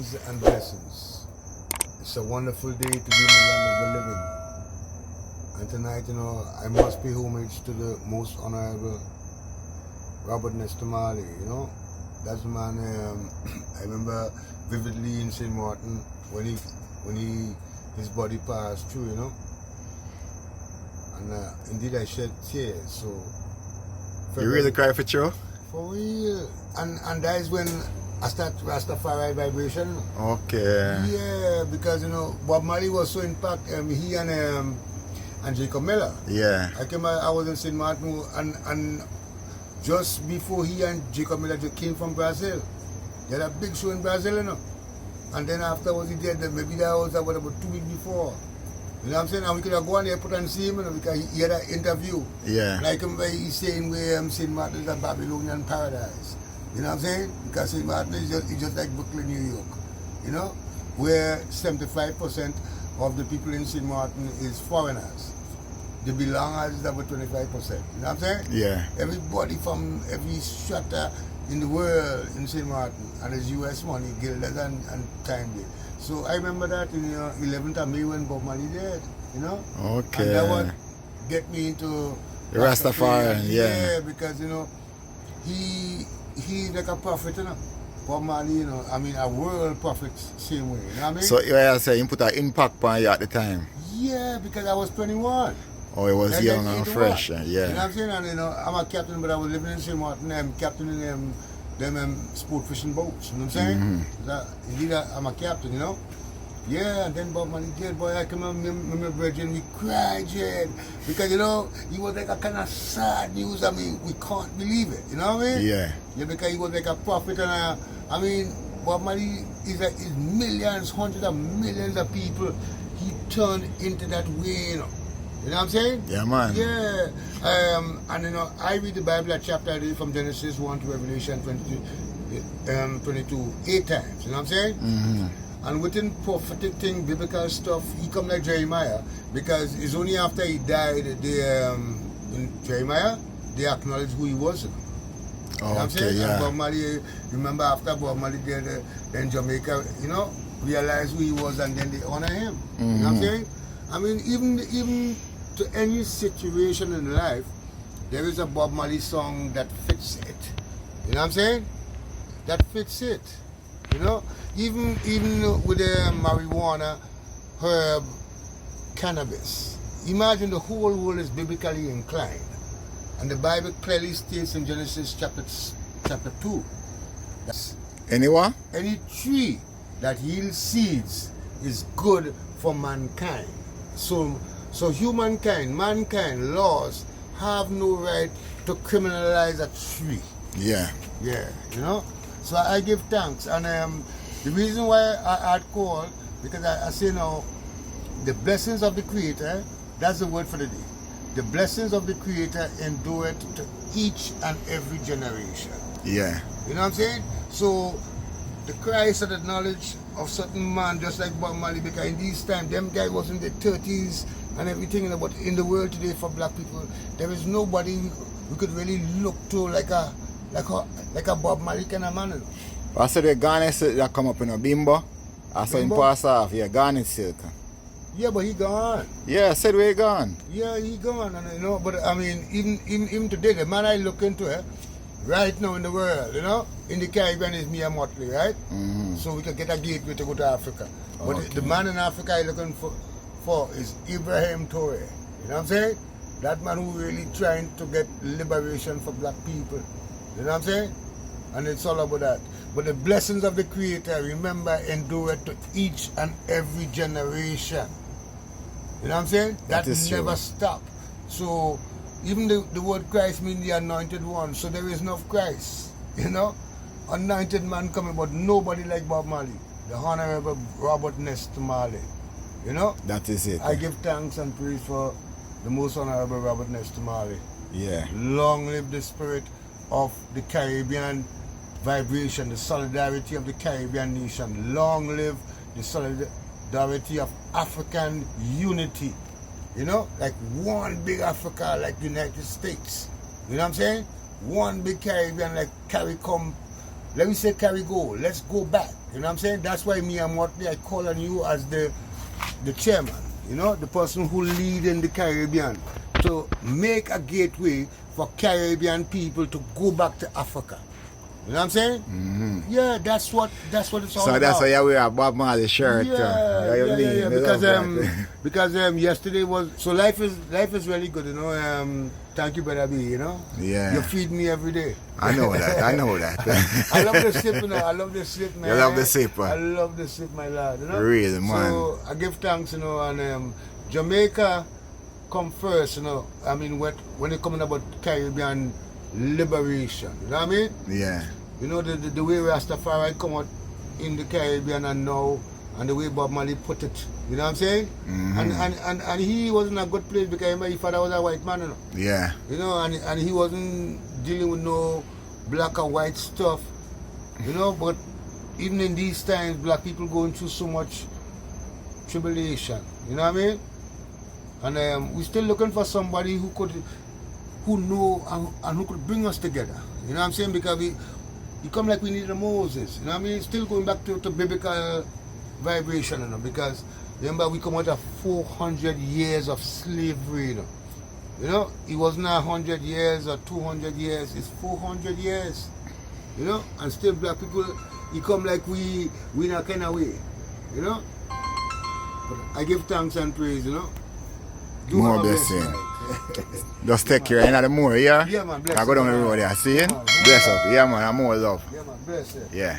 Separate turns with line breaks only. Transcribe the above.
Greetings and blessings. It's a wonderful day to be in the land of the living. And tonight, I must pay homage to the most honorable Robert Nesta Marley, That's the man I remember vividly in St. Martin when his body passed through, And indeed I shed tears, so...
You really cry for true?
For real. And that is when I start Rastafari vibration.
Okay.
Yeah, because Bob Marley was so impacted. He and Jacob Miller.
Yeah.
I was in St. Martin, and just before he and Jacob Miller just came from Brazil, they had a big show in Brazil, And then afterwards he did, maybe that was about 2 weeks before. You know what I'm saying? And we could have gone there, put on see him, because he had an interview.
Yeah.
Like he's saying where St. Martin is a Babylonian paradise. You know what I'm saying? Because St. Martin is just like Brooklyn, New York. Where 75% of the people in St. Martin is foreigners. The belongers is about 25%. You know what I'm saying?
Yeah.
Everybody from every strata in the world in St. Martin, and there's US money, guilders and time day. So I remember that in 11th of May when Bob Marley died,
Okay.
And that would get me into
Rastafari, yeah.
because he like a prophet, Bob Marley, a world prophet, same way. You know what I mean?
So you say you put an impact on you at the time?
Yeah, because I was 21.
Oh, it was young and fresh, yeah.
You know what I'm saying? And I'm a captain, but I was living in St. Martin. I'm captain in them sport fishing boats. You know what I'm saying? Indeed, I'm a captain, Yeah, and then Bob Marley did, boy, I come up, my brethren, we cried, yeah, because, he was like a kind of sad news. I mean, we can't believe it, you know what I mean?
Yeah.
Yeah, because he was like a prophet, and Bob Marley is millions, hundreds of millions of people he turned into that way, You know what I'm saying?
Yeah, man.
Yeah. And I read the Bible at chapter 8 from Genesis 1 to Revelation 22, 8 times. You know what I'm saying?
Mm-hmm.
And within prophetic thing, biblical stuff, he come like Jeremiah, because it's only after he died in Jeremiah they acknowledge who he was. You know what I'm saying?
Yeah.
And Bob Marley, remember after Bob Marley did then Jamaica, realized who he was, and then they honor him. You know what I'm saying? I mean, even to any situation in life, there is a Bob Marley song that fits it. You know what I'm saying? That fits it. Even with the marijuana, herb, cannabis. Imagine the whole world is biblically inclined. And the Bible clearly states in Genesis chapter 2. That's
Anyone?
any tree that yields seeds is good for mankind. So mankind, laws have no right to criminalize a tree.
Yeah.
Yeah, So I give thanks. And the reason why I had called, because I say now, the blessings of the Creator, that's the word for the day. The blessings of the Creator endure to each and every generation.
Yeah.
You know what I'm saying? So the Christ and the knowledge of certain man, just like Bob Marley, because in these times, them guys was in their 30s and everything, but in the world today for black people, there is nobody we could really look to like a Bob Marley kind of man.
I said the Garnet silk that come up in a bimbo. I saw him pass off, Garnet silk.
Yeah, but he gone.
Yeah, I said where he gone.
Yeah, he gone, and but I mean, even today, the man I look into right now in the world, in the Caribbean is Mia Motley, right?
Mm-hmm.
So we can get a gateway to go to Africa. But
Okay.
the man in Africa I'm looking for is Ibrahim Toure. You know what I'm saying? That man who really trying to get liberation for black people. You know what I'm saying? And it's all about that. But the blessings of the Creator, remember, endure to each and every generation. You know what I'm saying?
That is
never
true.
stop. So even the word Christ means the anointed one. So there is no Christ. Anointed man coming, but nobody like Bob Marley. The Honorable Robert Nesta Marley.
That is it.
I give thanks and praise for the most Honorable Robert Nesta Marley.
Yeah.
Long live the spirit of the Caribbean vibration, the solidarity of the Caribbean nation. Long live the solidarity of African unity. Like one big Africa, like the United States. You know what I'm saying? One big Caribbean, like carry come. Let me say carry go. Let's go back. You know what I'm saying? That's why me and Marley, I call on you as the chairman, you know, the person who lead in the Caribbean to make a gateway for Caribbean people to go back to Africa. You know what I'm saying?
Mm-hmm.
Yeah, that's what it's all about.
So that's why you wear a Bob Marley shirt.
Yeah. Because yesterday was so life is really good, you know. Thank you, brother B. You know.
Yeah.
You feed me every day.
I know that. I know that.
I love the sip, you know. I love the sip, man.
You love the sip,
I love the sip, my lad. You know.
Really, man.
So I give thanks, you know, and Jamaica come first, you know. I mean, when it coming about Caribbean liberation, you know what I mean?
Yeah.
You know the way Rastafari come out in the Caribbean and now, and the way Bob Marley put it, you know what I'm saying?
Mm-hmm.
And he was in a good place because remember his father was a white man, you know.
Yeah.
You know, and he wasn't dealing with no black and white stuff, you know. But even in these times, black people going through so much tribulation, you know what I mean? And we're still looking for somebody who know and who could bring us together. You know what I'm saying? Because we come like we need a Moses. You know what I mean? Still going back to biblical vibration, you know, because remember we come out of 400 years of slavery, you know. You know, it wasn't 100 years or 200 years, it's 400 years. You know, and still black people, you come like we in a kind of way. You know? But I give thanks and praise, you know. Do
More
our best,
blessing.
right?
Just take care of the more, yeah?
Yeah, man, bless
I go down
you,
the
man.
road there, see? Bless up. Yeah, man, and more love.
Yeah, man, bless you.
Yeah.